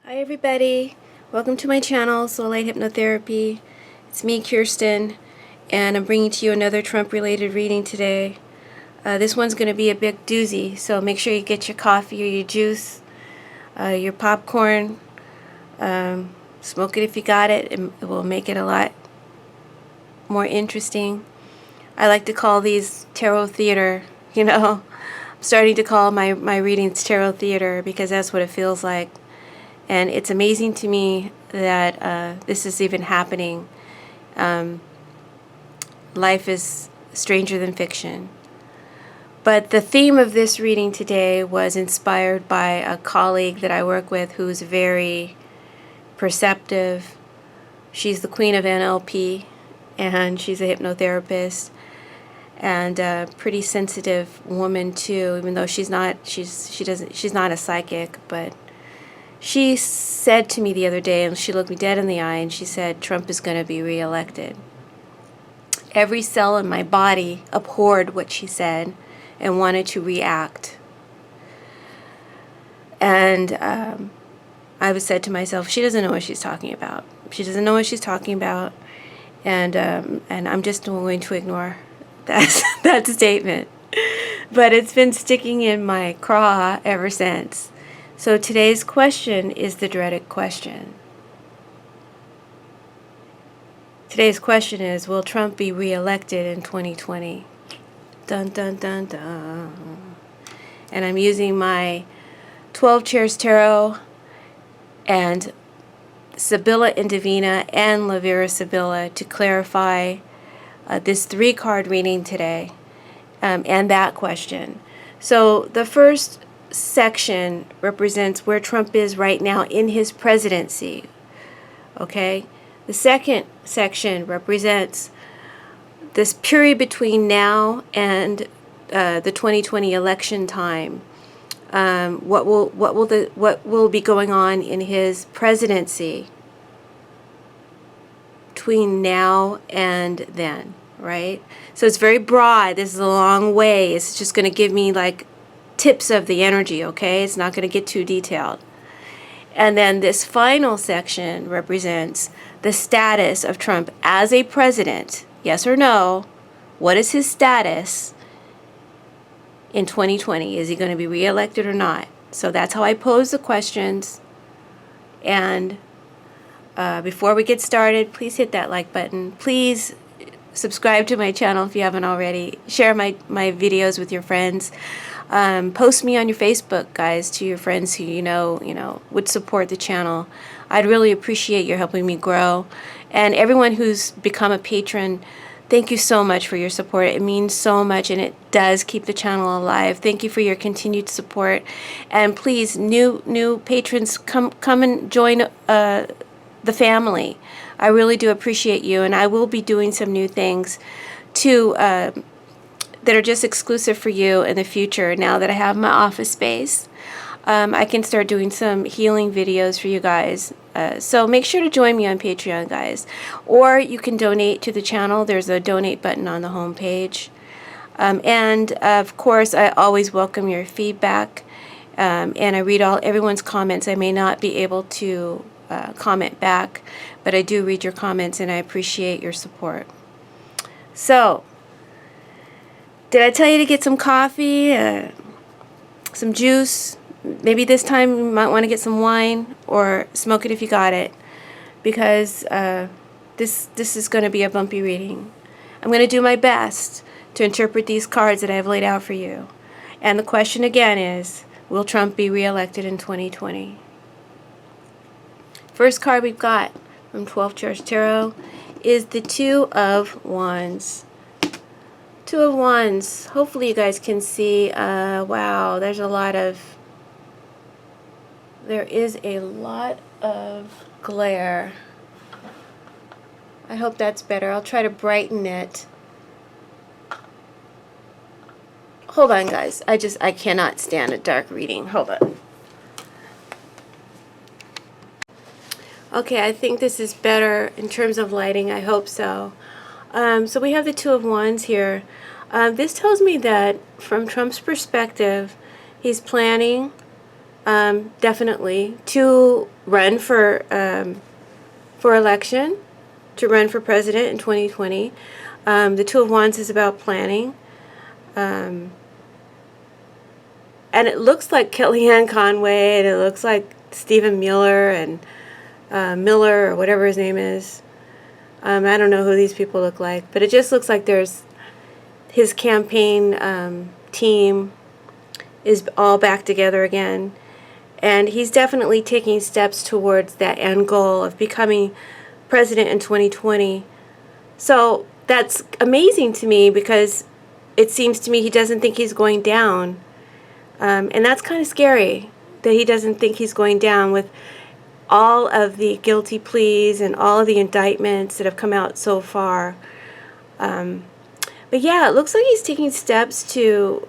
Hi everybody, welcome to my channel, Soulight Hypnotherapy. It's me, Kirsten, and I'm bringing to you another Trump-related reading today. This one's going to be a big doozy, so make sure you get your coffee or your juice, your popcorn. Smoke it if you got it. It will make it a lot more interesting. I like to call these tarot theater, I'm starting to call my readings tarot theater because that's what it feels like. And it's amazing to me that this is even happening. Life is stranger than fiction. But the theme of this reading today was inspired by a colleague that I work with who's very perceptive. She's the queen of NLP, and she's a hypnotherapist, and a pretty sensitive woman too, even though she's not a psychic, but she said to me the other day, and she looked me dead in the eye, and she said, Trump is going to be reelected. Every cell in my body abhorred what she said and wanted to react. And I said to myself, she doesn't know what she's talking about. She doesn't know what she's talking about, and I'm just going to ignore that statement. But it's been sticking in my craw ever since. So today's question is the dreaded question. Today's question is, will Trump be reelected in 2020? Dun, dun, dun, dun. And I'm using my 12 Chairs Tarot and Sibilla and Divina and Lavira Sibilla to clarify this 3-card reading today and that question. So the first section represents where Trump is right now in his presidency. Okay? The second section represents this period between now and the 2020 election time. What will be going on in his presidency between now and then, right? So it's very broad. This is a long way. It's just going to give me like tips of the energy, okay? It's not going to get too detailed. And then this final section represents the status of Trump as a president. Yes or no? What is his status in 2020? Is he going to be reelected or not? So that's how I pose the questions. And before we get started, please hit that like button. Please subscribe to my channel if you haven't already. Share my videos with your friends. Post me on your Facebook, guys, to your friends who you know would support the channel. I'd really appreciate your helping me grow. And everyone who's become a patron, thank you so much for your support. It means so much, and it does keep the channel alive. Thank you for your continued support. And please, new patrons, come and join the family. I really do appreciate you, and I will be doing some new things too that are just exclusive for you in the future. Now that I have my office space, I can start doing some healing videos for you guys. So make sure to join me on Patreon, guys. Or you can donate to the channel. There's a donate button on the home page. And of course, I always welcome your feedback. And I read everyone's comments. I may not be able to comment back, but I do read your comments, and I appreciate your support. So, did I tell you to get some coffee, some juice? Maybe this time you might want to get some wine, or smoke it if you got it, because this is going to be a bumpy reading. I'm going to do my best to interpret these cards that I have laid out for you. And the question again is, will Trump be reelected in 2020? First card we've got from 12 Chairs Tarot is the 2 of Wands. 2 of Wands. Hopefully you guys can see. Wow, there is a lot of glare. I hope that's better. I'll try to brighten it. Hold on, guys. I cannot stand a dark reading. Hold on. Okay, I think this is better in terms of lighting. I hope so. So we have the 2 of Wands here. This tells me that from Trump's perspective, he's planning definitely, to run for election, to run for president in 2020. The Two of Wands is about planning. And it looks like Kellyanne Conway, and it looks like Stephen Mueller and Miller, or whatever his name is. I don't know who these people look like, but it just looks like there's his campaign team is all back together again. And he's definitely taking steps towards that end goal of becoming president in 2020. So that's amazing to me, because it seems to me he doesn't think he's going down. And that's kind of scary, that he doesn't think he's going down with all of the guilty pleas and all of the indictments that have come out so far. But yeah, it looks like he's taking steps to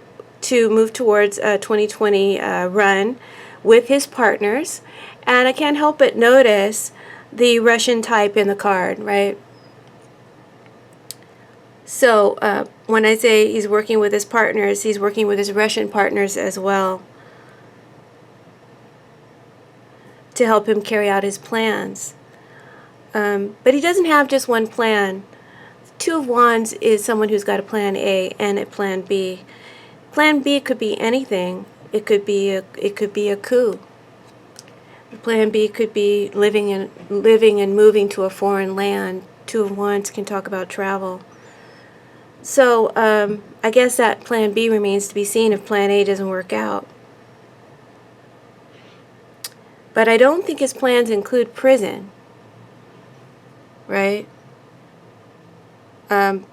move towards a 2020 run with his partners. And I can't help but notice the Russian type in the card, right? So when I say he's working with his partners, he's working with his Russian partners as well to help him carry out his plans. But he doesn't have just one plan. Two of Wands is someone who's got a plan A and a plan B. Plan B could be anything. It could be a coup. Plan B could be living and moving to a foreign land. Two of Wands can talk about travel. So I guess that plan B remains to be seen if plan A doesn't work out. But I don't think his plans include prison, right? But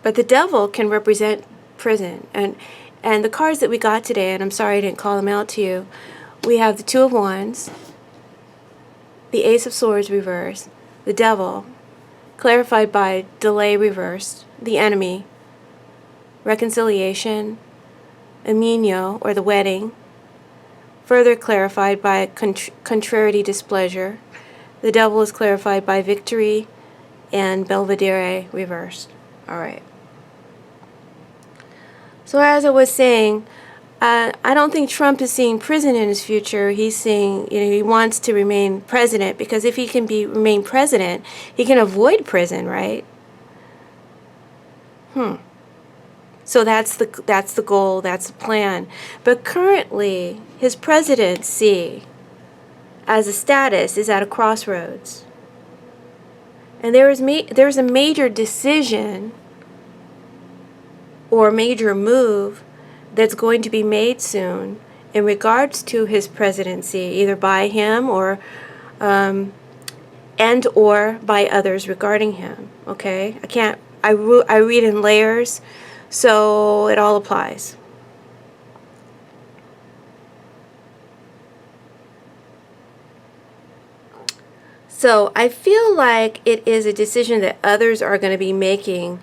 the devil can represent prison. And the cards that we got today, and I'm sorry I didn't call them out to you, we have the Two of Wands, the Ace of Swords reversed, the devil, clarified by delay reversed, the enemy, reconciliation, Amino, or the wedding, further clarified by contrariety, displeasure. The devil is clarified by victory and Belvedere reversed. All right. So as I was saying, I don't think Trump is seeing prison in his future. He's seeing, he wants to remain president, because if he can remain president, he can avoid prison, right? So that's the goal, that's the plan. But currently, his presidency as a status is at a crossroads. And there's a major decision or major move that's going to be made soon in regards to his presidency, either by him or or by others regarding him. Okay, I read in layers, so it all applies. So I feel like it is a decision that others are going to be making,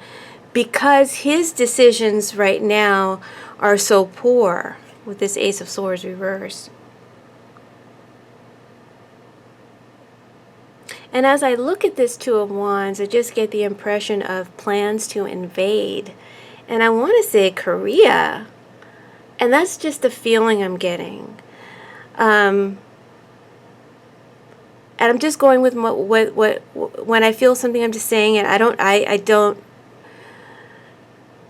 because his decisions right now are so poor with this Ace of Swords reversed. And as I look at this Two of Wands, I just get the impression of plans to invade. And I want to say Korea. And that's just the feeling I'm getting. And I'm just going with what when I feel something, I'm just saying it. I don't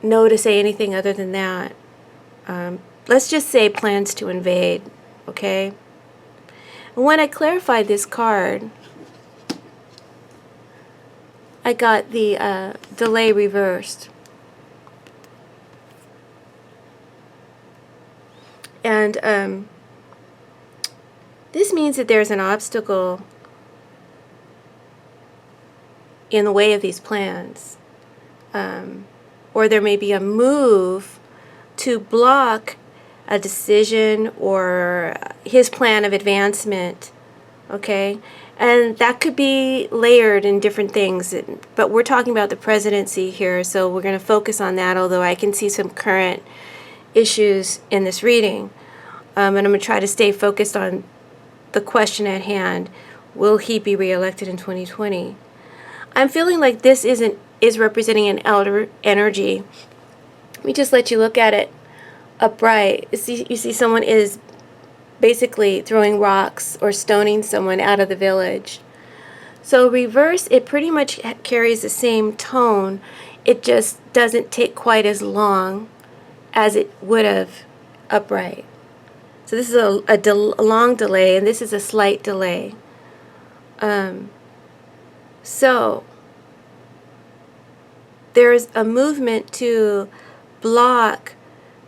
know to say anything other than that. Let's just say plans to invade, okay? And when I clarified this card, I got the delay reversed. And this means that there's an obstacle in the way of these plans. Or there may be a move to block a decision or his plan of advancement, okay? And that could be layered in different things, but we're talking about the presidency here, so we're going to focus on that, although I can see some current issues in this reading. And I'm going to try to stay focused on the question at hand. Will he be reelected in 2020? I'm feeling like this is representing an elder energy. Let me just let you look at it upright. You see someone is basically throwing rocks or stoning someone out of the village. So reverse, it pretty much carries the same tone. It just doesn't take quite as long as it would have upright. So this is a long delay, and this is a slight delay. So there's a movement to block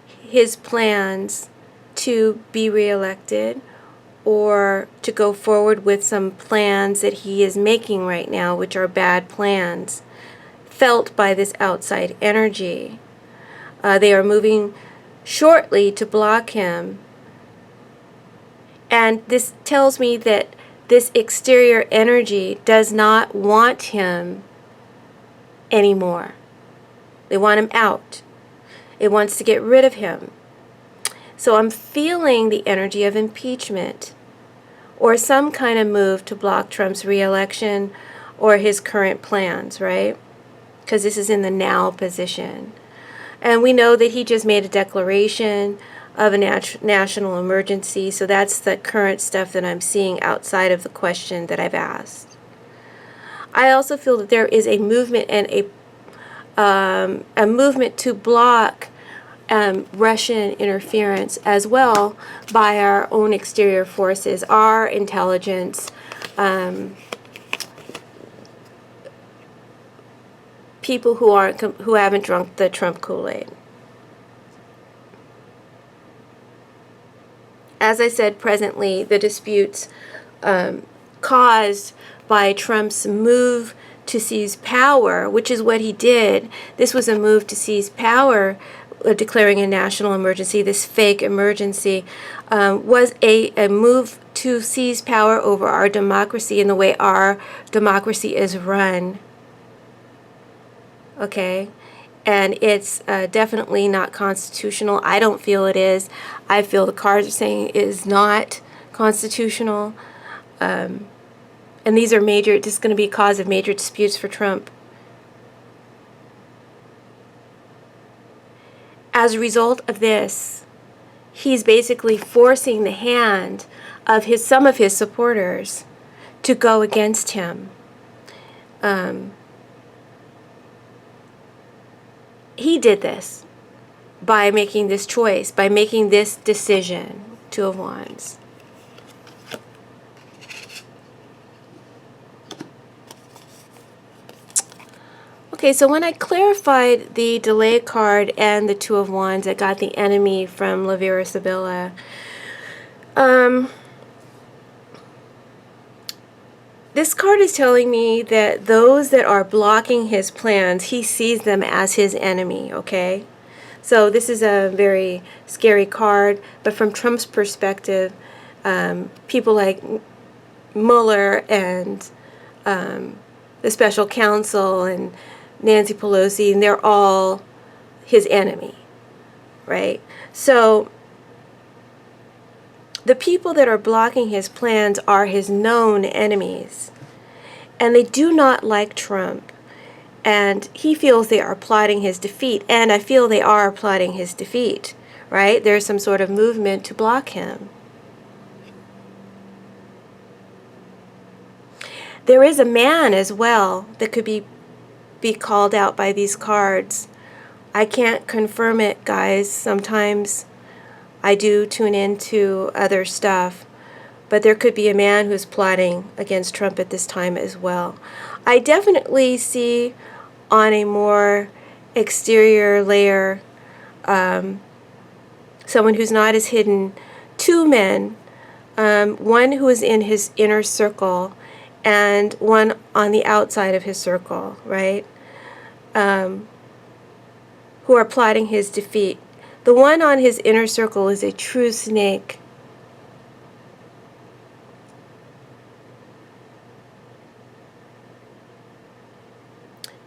his plans to be reelected, or to go forward with some plans that he is making right now, which are bad plans, felt by this outside energy. They are moving shortly to block him. And this tells me that this exterior energy does not want him anymore. They want him out. It wants to get rid of him. So I'm feeling the energy of impeachment, or some kind of move to block Trump's re-election or his current plans, right? Because this is in the now position. And we know that he just made a declaration of a national emergency, so that's the current stuff that I'm seeing outside of the question that I've asked. I also feel that there is a movement and a movement to block Russian interference as well by our own exterior forces, our intelligence, people who haven't drunk the Trump Kool-Aid. As I said, presently the disputes caused by Trump's move to seize power, which is what he did. This was a move to seize power, declaring a national emergency. This fake emergency was a move to seize power over our democracy and the way our democracy is run. Okay? And it's definitely not constitutional. I don't feel it is. I feel the cards are saying it is not constitutional. And these are major, this is going to be a cause of major disputes for Trump. As a result of this, he's basically forcing the hand of some of his supporters to go against him. He did this by making this choice, by making this decision. Two of Wands. Okay, so when I clarified the delay card and the Two of Wands, I got the enemy from Lavera Sibilla. This card is telling me that those that are blocking his plans, he sees them as his enemy, okay? So this is a very scary card, but from Trump's perspective, people like Mueller and the special counsel and Nancy Pelosi, and they're all his enemy, right? So the people that are blocking his plans are his known enemies, and they do not like Trump, and he feels they are plotting his defeat, and I feel they are plotting his defeat, right? There's some sort of movement to block him. There is a man as well that could be called out by these cards. I can't confirm it, guys. Sometimes I do tune into other stuff, but there could be a man who's plotting against Trump at this time as well. I definitely see on a more exterior layer someone who's not as hidden, two men, one who is in his inner circle and one on the outside of his circle, right? Who are plotting his defeat. The one on his inner circle is a true snake.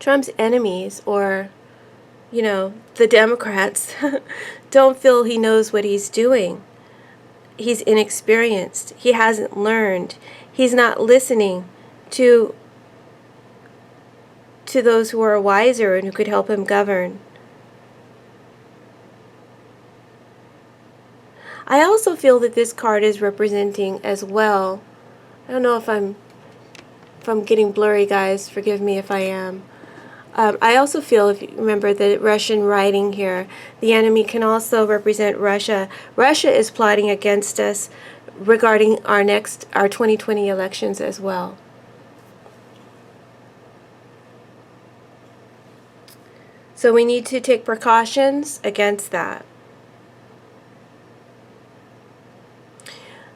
Trump's enemies, or, you know, the Democrats, don't feel he knows what he's doing. He's inexperienced. He hasn't learned. He's not listening to those who are wiser and who could help him govern. I also feel that this card is representing as well. I don't know if I'm getting blurry, guys. Forgive me if I am. I also feel, if you remember the Russian writing here, the enemy can also represent Russia. Russia is plotting against us regarding our 2020 elections as well. So we need to take precautions against that.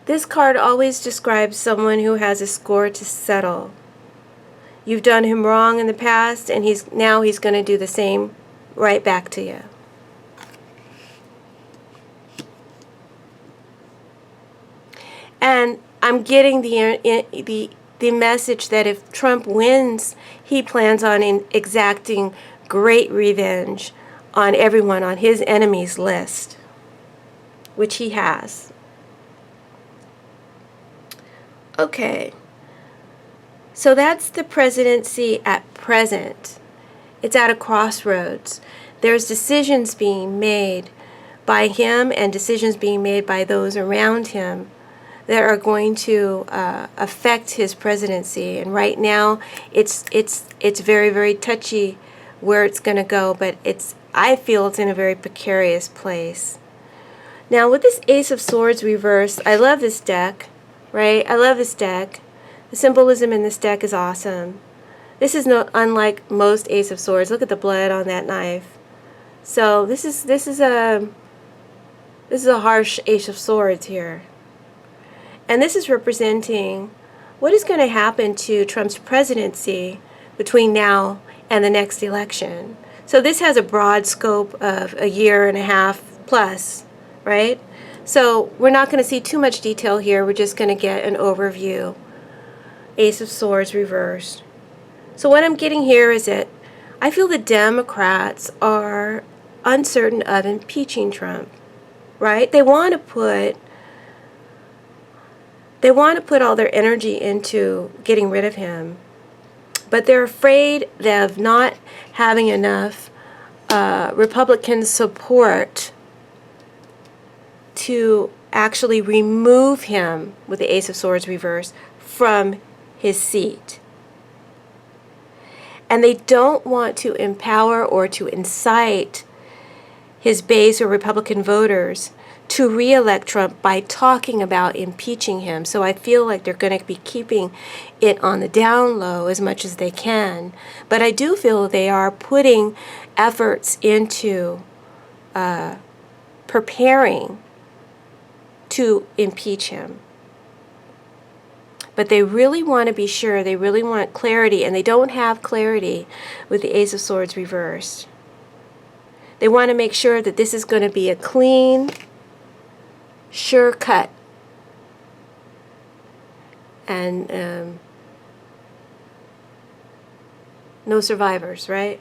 This card always describes someone who has a score to settle. You've done him wrong in the past, and he's going to do the same right back to you. And I'm getting the message that if Trump wins, he plans on exacting great revenge on everyone on his enemies list, which he has. Okay. So that's the presidency at present. It's at a crossroads. There's decisions being made by him and decisions being made by those around him that are going to affect his presidency. And right now, it's very, very touchy where it's going to go, but I feel it's in a very precarious place. Now, with this Ace of Swords reversed, I love this deck, right? I love this deck. The symbolism in this deck is awesome. This is unlike most Ace of Swords. Look at the blood on that knife. So this is a harsh Ace of Swords here. And this is representing what is going to happen to Trump's presidency between now and the next election. So this has a broad scope of a year and a half plus, right? So we're not going to see too much detail here. We're just going to get an overview. Ace of Swords reversed. So what I'm getting here is that I feel the Democrats are uncertain of impeaching Trump, right? They want to put all their energy into getting rid of him, but they're afraid of not having enough Republican support to actually remove him, with the Ace of Swords reversed, from his seat. And they don't want to empower or to incite his base or Republican voters to re-elect Trump by talking about impeaching him. So I feel like they're going to be keeping it on the down low as much as they can. But I do feel they are putting efforts into preparing to impeach him. But they really want to be sure, they really want clarity, and they don't have clarity with the Ace of Swords reversed. They want to make sure that this is going to be a clean, sure cut. And no survivors, right?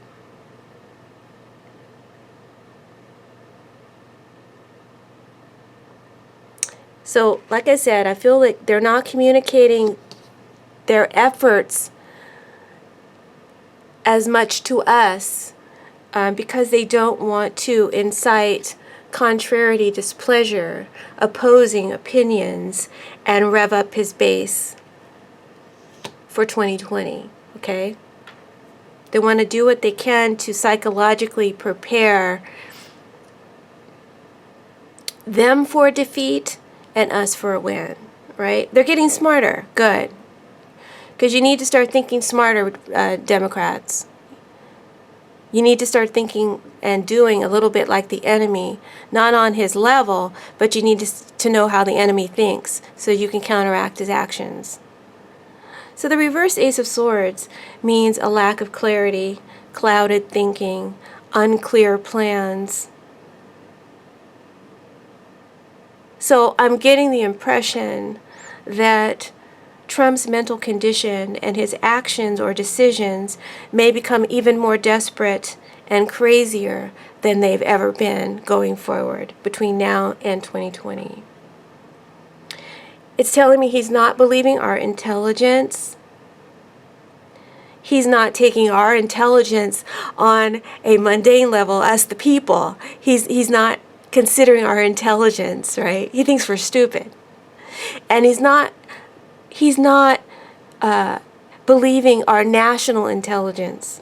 So, like I said, I feel like they're not communicating their efforts as much to us because they don't want to incite contrariety, displeasure, opposing opinions, and rev up his base for 2020, okay? They want to do what they can to psychologically prepare them for defeat and us for a win, right? They're getting smarter. Good. Because you need to start thinking smarter, Democrats. You need to start thinking and doing a little bit like the enemy, not on his level, but you need to know how the enemy thinks so you can counteract his actions. So the reverse Ace of Swords means a lack of clarity, clouded thinking, unclear plans. So I'm getting the impression that Trump's mental condition and his actions or decisions may become even more desperate and crazier than they've ever been going forward between now and 2020. It's telling me he's not believing our intelligence. He's not taking our intelligence on a mundane level as the people. He's not considering our intelligence, right? He thinks we're stupid. And he's not believing our national intelligence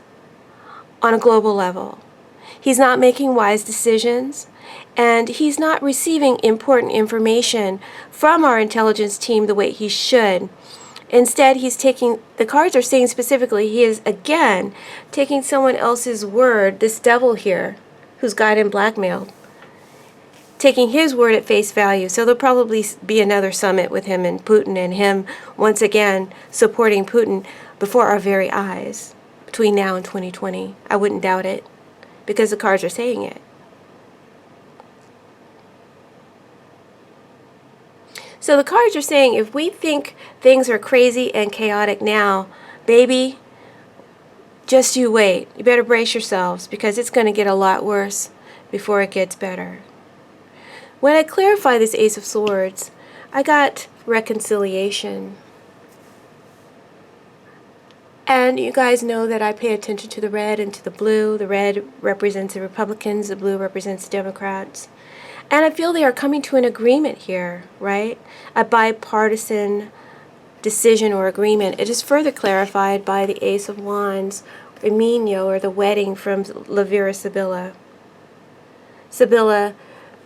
on a global level. He's not making wise decisions, and he's not receiving important information from our intelligence team the way he should. Instead, he's taking, the cards are saying specifically, he is again taking someone else's word, this devil here, who's got him blackmailed, taking his word at face value. So there'll probably be another summit with him and Putin, and him once again supporting Putin before our very eyes between now and 2020. I wouldn't doubt it, because the cards are saying it. So the cards are saying, if we think things are crazy and chaotic now, baby, just you wait. You better brace yourselves, because it's going to get a lot worse before it gets better. When I clarify this Ace of Swords, I got reconciliation. And you guys know that I pay attention to the red and to the blue. The red represents the Republicans, the blue represents the Democrats. And I feel they are coming to an agreement here, right? A bipartisan decision or agreement. It is further clarified by the Ace of Wands, Emino, or the wedding from Lavera Sibilla.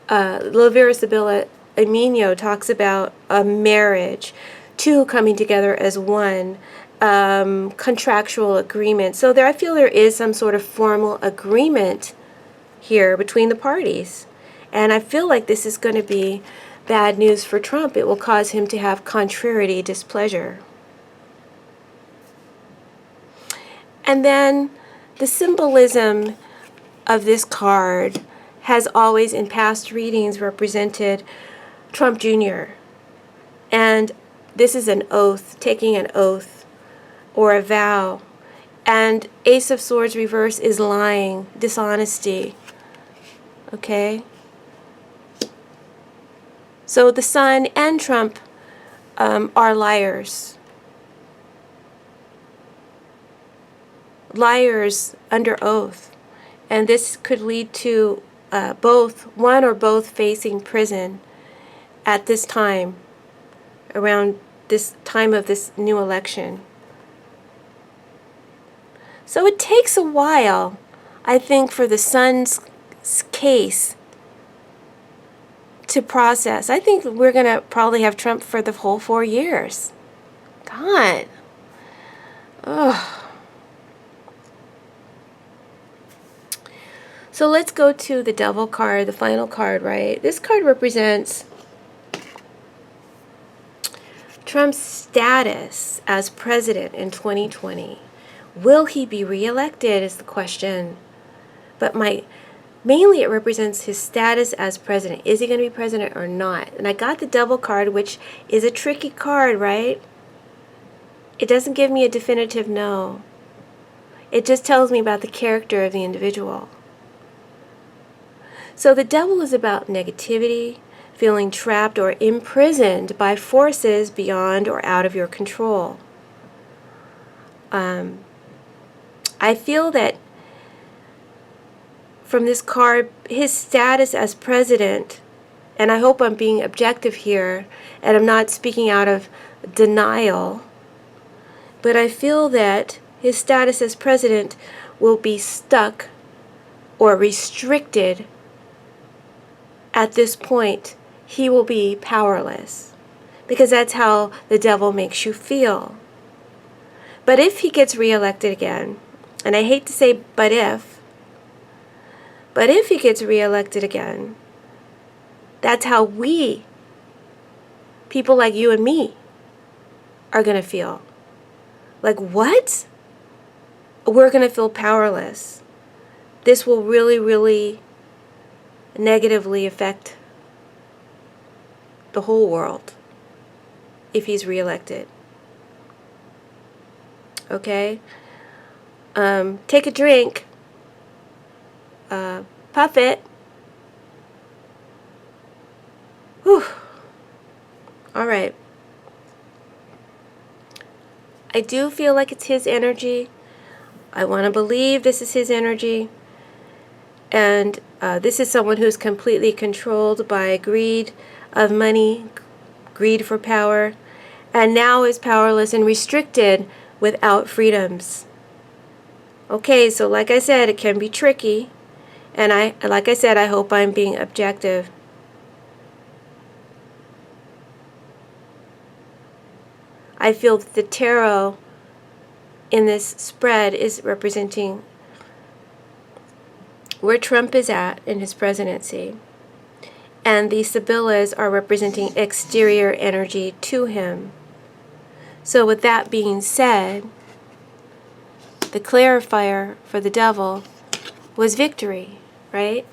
Lavera Sibilla, Emino talks about a marriage, two coming together as one, contractual agreement. So there, I feel there is some sort of formal agreement here between the parties. And I feel like this is going to be bad news for Trump. It will cause him to have contrariety, displeasure. And then the symbolism of this card has always in past readings represented Trump Jr. And this is an oath, taking an oath or a vow. And Ace of Swords reverse is lying, dishonesty. Okay? So the Sun and Trump are liars. Liars under oath. And this could lead to one or both facing prison at this time, around this time of this new election. So it takes a while, I think, for the Sun's case to process. I think we're going to probably have Trump for the whole 4 years. God. Ugh. So let's go to the Devil card, the final card, right? This card represents Trump's status as president in 2020. Will he be reelected is the question. But mainly it represents his status as president. Is he going to be president or not? And I got the Devil card, which is a tricky card, right? It doesn't give me a definitive no. It just tells me about the character of the individual. So the Devil is about negativity, feeling trapped or imprisoned by forces beyond or out of your control. I feel that from this card, his status as president, and I hope I'm being objective here, and I'm not speaking out of denial, but I feel that his status as president will be stuck or restricted. At this point, he will be powerless, because that's how the Devil makes you feel. But if he gets reelected again, and I hate to say but if he gets reelected again, that's how we, people like you and me, are going to feel. Like, what? We're going to feel powerless. This will really, really negatively affect the whole world if he's reelected. Okay? Take a drink. Puff it. Whew. All right. I do feel like it's his energy. I want to believe this is his energy. And This is someone who's completely controlled by greed of money, greed for power, and now is powerless and restricted without freedoms. Okay, so like I said, it can be tricky, and like I said, I hope I'm being objective. I feel that the tarot in this spread is representing where Trump is at in his presidency, and the Sibillas are representing exterior energy to him. So with that being said, the clarifier for the devil was victory, right?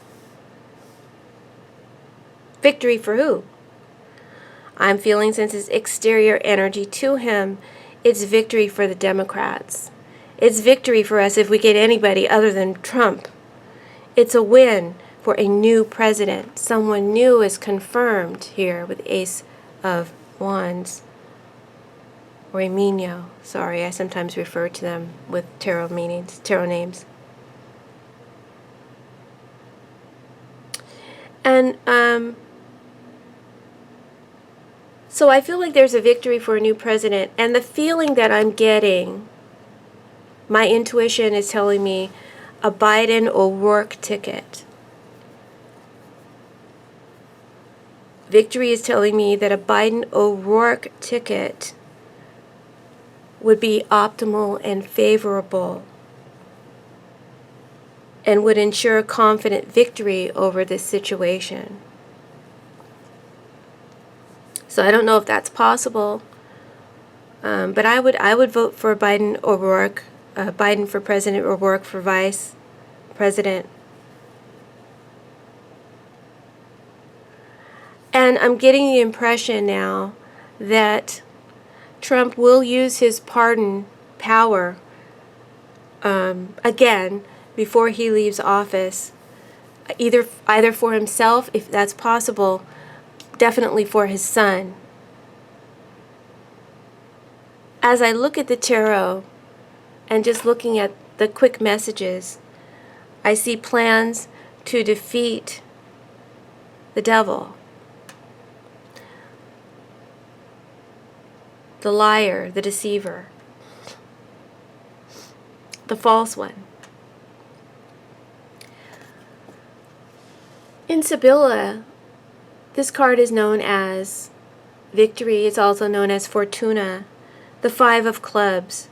Victory for who? I'm feeling, since it's exterior energy to him, it's victory for the Democrats. It's victory for us if we get anybody other than Trump. It's a win for a new president. Someone new is confirmed here with Ace of Wands. Or Emilio. Sorry, I sometimes refer to them with tarot meanings, tarot names. And so I feel like there's a victory for a new president, and the feeling that I'm getting, my intuition is telling me a Biden O'Rourke ticket. Victory is telling me that a Biden O'Rourke ticket would be optimal and favorable and would ensure confident victory over this situation. So I don't know if that's possible, but I would vote for Biden O'Rourke, Biden for president, O'Rourke for vice president. And I'm getting the impression now that Trump will use his pardon power again before he leaves office, either for himself, if that's possible, definitely for his son. As I look at the tarot and just looking at the quick messages, I see plans to defeat the devil, the liar, the deceiver, the false one. In Sibilla, this card is known as victory. It's also known as Fortuna, the Five of Clubs.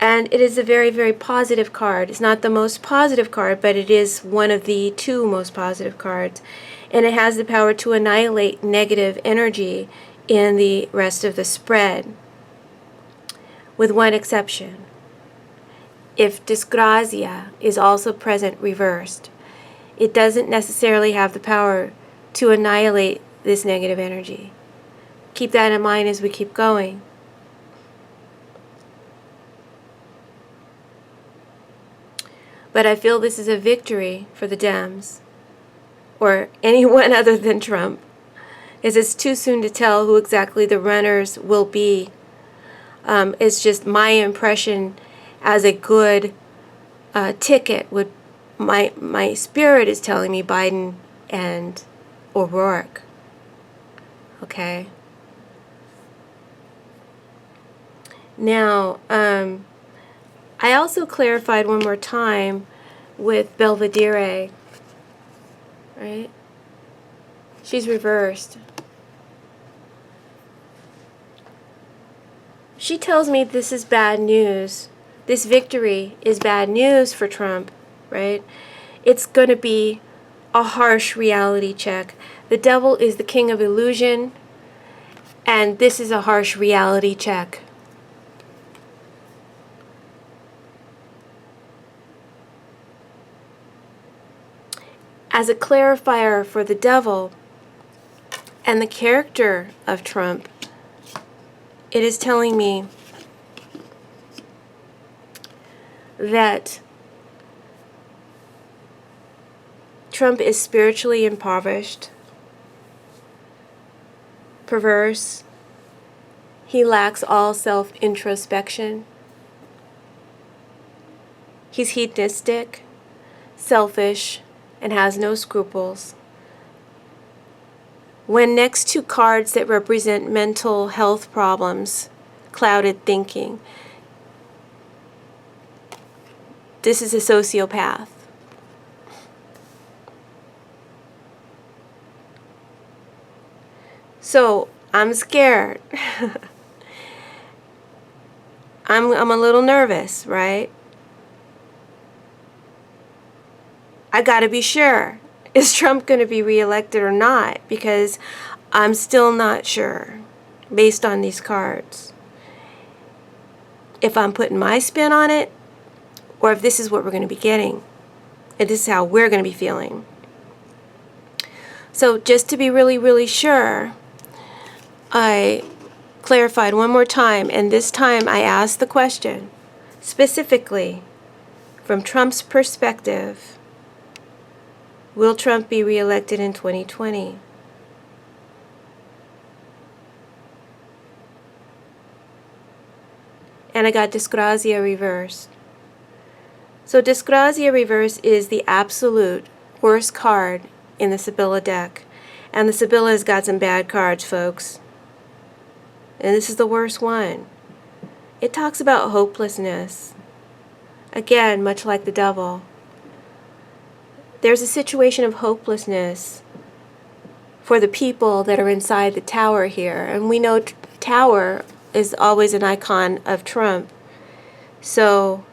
And it is a very, very positive card. It's not the most positive card, but it is one of the two most positive cards. And it has the power to annihilate negative energy in the rest of the spread, with one exception. If disgrazia is also present reversed, it doesn't necessarily have the power to annihilate this negative energy. Keep that in mind as we keep going. But I feel this is a victory for the Dems, or anyone other than Trump, as it's too soon to tell who exactly the runners will be. It's just my impression as a good ticket. Would my spirit is telling me Biden and O'Rourke. Okay. Now, I also clarified one more time with Belvedere, right? She's reversed. She tells me this is bad news. This victory is bad news for Trump, right? It's going to be a harsh reality check. The devil is the king of illusion, and this is a harsh reality check. As a clarifier for the devil and the character of Trump, it is telling me that Trump is spiritually impoverished, perverse. He lacks all self-introspection. He's hedonistic, selfish, and has no scruples. When next to cards that represent mental health problems, clouded thinking, this is a sociopath. So I'm scared. I'm a little nervous, right? I gotta be sure. Is Trump going to be reelected or not? Because I'm still not sure based on these cards. If I'm putting my spin on it, or if this is what we're going to be getting, and this is how we're going to be feeling. So just to be really, really sure, I clarified one more time, and this time I asked the question, specifically, from Trump's perspective, will Trump be reelected in 2020? And I got Disgrazia reversed. So Disgrazia reverse is the absolute worst card in the Sibilla deck. And the Sibilla has got some bad cards, folks. And this is the worst one. It talks about hopelessness. Again, much like the devil. There's a situation of hopelessness for the people that are inside the tower here. And we know tower is always an icon of Trump. So,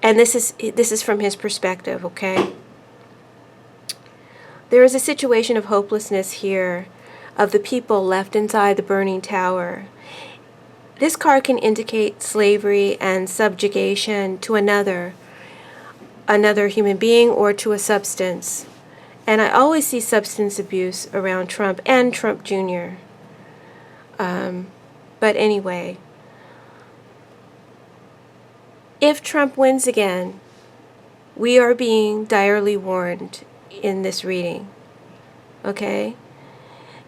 and this is from his perspective, okay? There is a situation of hopelessness here of the people left inside the burning tower. This card can indicate slavery and subjugation to another human being or to a substance. And I always see substance abuse around Trump and Trump Jr. But anyway, if Trump wins again, we are being direly warned in this reading. Okay?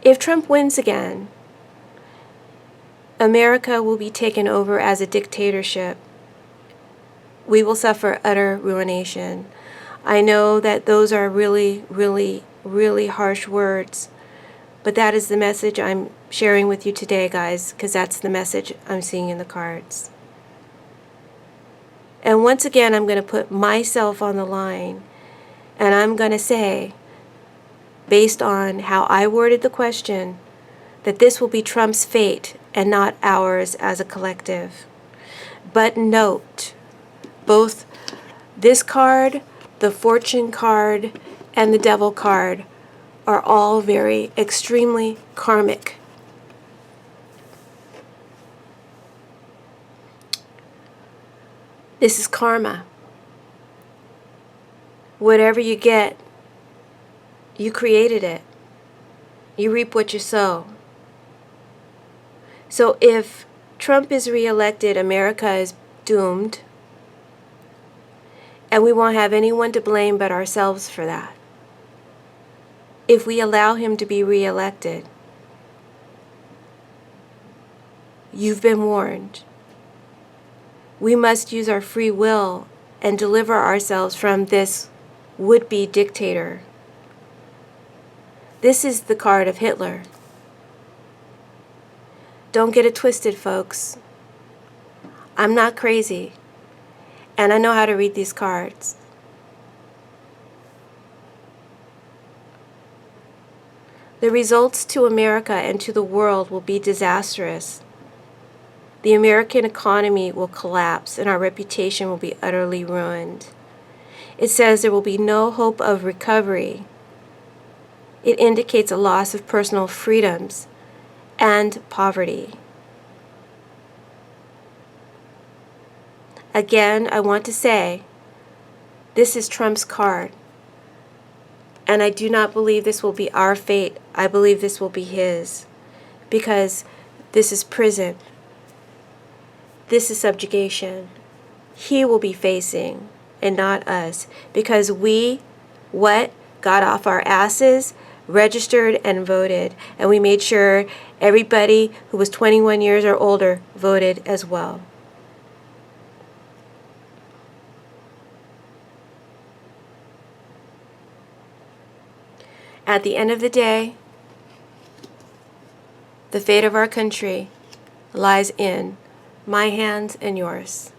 If Trump wins again, America will be taken over as a dictatorship. We will suffer utter ruination. I know that those are really, really, really harsh words, but that is the message I'm sharing with you today, guys, because that's the message I'm seeing in the cards. And once again, I'm going to put myself on the line, and I'm going to say, based on how I worded the question, that this will be Trump's fate and not ours as a collective. But note, both this card, the Fortune card, and the Devil card are all very extremely karmic. This is karma. Whatever you get, you created it. You reap what you sow. So if Trump is reelected, America is doomed. And we won't have anyone to blame but ourselves for that. If we allow him to be reelected, you've been warned. We must use our free will and deliver ourselves from this would-be dictator. This is the card of Hitler. Don't get it twisted, folks. I'm not crazy, and I know how to read these cards. The results to America and to the world will be disastrous. The American economy will collapse and our reputation will be utterly ruined. It says there will be no hope of recovery. It indicates a loss of personal freedoms and poverty. Again, I want to say, this is Trump's card. And I do not believe this will be our fate. I believe this will be his. Because this is prison. This is subjugation. He will be facing, and not us. Because we, got off our asses, registered and voted. And we made sure everybody who was 21 years or older voted as well. At the end of the day, the fate of our country lies in my hands and yours.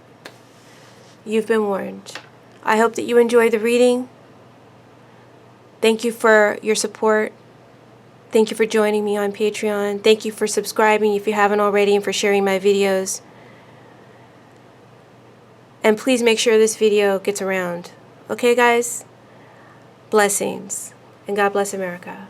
You've been warned. I hope that you enjoyed the reading. Thank you for your support. Thank you for joining me on Patreon. Thank you for subscribing if you haven't already and for sharing my videos. And please make sure this video gets around. Okay, guys? Blessings. And God bless America.